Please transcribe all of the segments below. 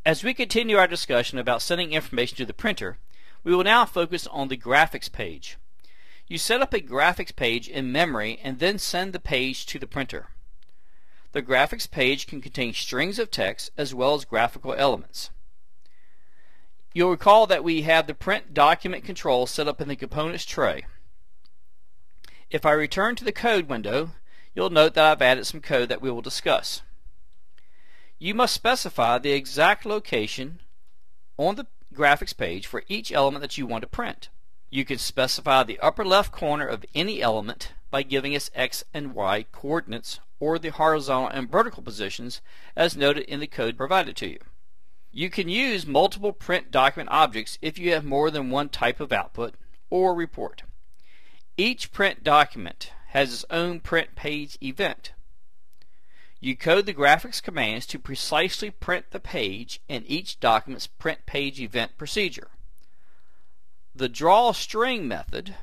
As we continue our discussion about sending information to the printer, we will now focus on the graphics page. You set up a graphics page in memory and then send the page to the printer. The graphics page can contain strings of text as well as graphical elements. You'll recall that we have the print document control set up in the components tray. If I return to the code window, you'll note that I've added some code that we will discuss. You must specify the exact location on the graphics page for each element that you want to print. You can specify the upper left corner of any element by giving its X and Y coordinates or the horizontal and vertical positions as noted in the code provided to you. You can use multiple print document objects if you have more than one type of output or report. Each print document has its own print page event. You code the graphics commands to precisely print the page in each document's print page event procedure. The drawString method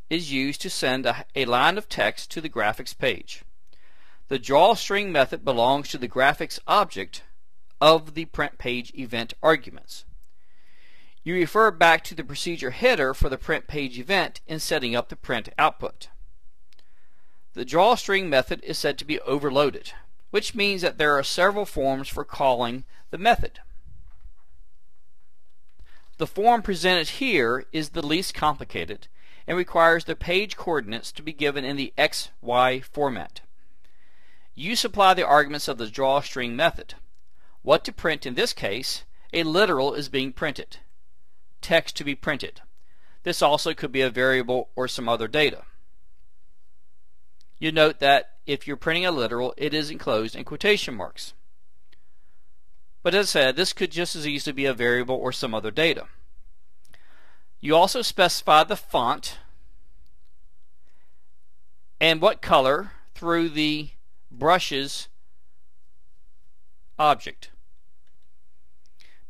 is used to send a line of text to the graphics page. The drawString method belongs to the graphics object of the print page event arguments. You refer back to the procedure header for the print page event in setting up the print output. The drawString method is said to be overloaded, which means that there are several forms for calling the method. The form presented here is the least complicated and requires the page coordinates to be given in the XY format. You supply the arguments of the drawString method. What to print in this case, a literal is being printed. Text to be printed. This also could be a variable or some other data. You note that if you're printing a literal, it is enclosed in quotation marks. But as I said, this could just as easily be a variable or some other data. You also specify the font and what color through the brushes object.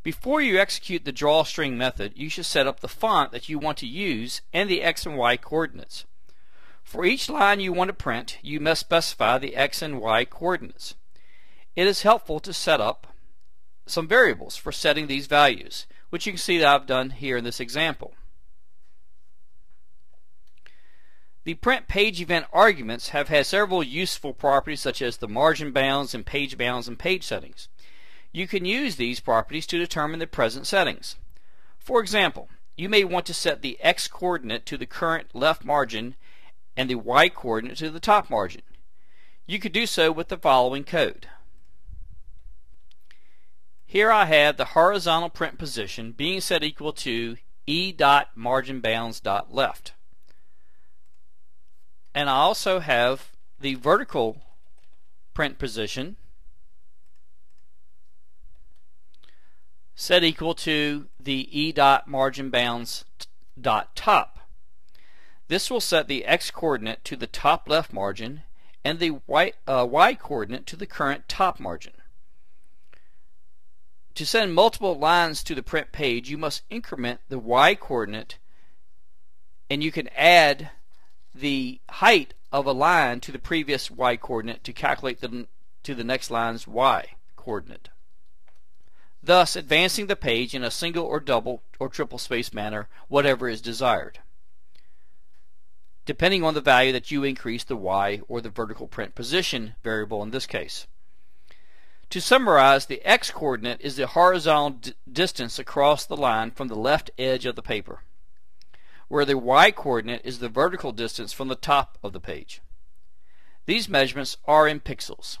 Before you execute the drawString method, you should set up the font that you want to use and the X and Y coordinates. For each line you want to print, you must specify the X and Y coordinates. It is helpful to set up some variables for setting these values, which you can see that I've done here in this example. The print page event arguments have had several useful properties such as the margin bounds and page settings. You can use these properties to determine the present settings. For example, you may want to set the X coordinate to the current left margin and the Y coordinate to the top margin. You could do so with the following code. Here I have the horizontal print position being set equal to e.marginbounds.left. And I also have the vertical print position set equal to the e.marginbounds.top. This will set the X coordinate to the top left margin and the Y coordinate to the current top margin. To send multiple lines to the print page, you must increment the Y coordinate, and you can add the height of a line to the previous Y coordinate to calculate to the next line's Y coordinate, thus advancing the page in a single or double or triple space manner, whatever is desired, depending on the value that you increase the Y or the vertical print position variable in this case. To summarize, the X coordinate is the horizontal distance across the line from the left edge of the paper, where the Y coordinate is the vertical distance from the top of the page. These measurements are in pixels.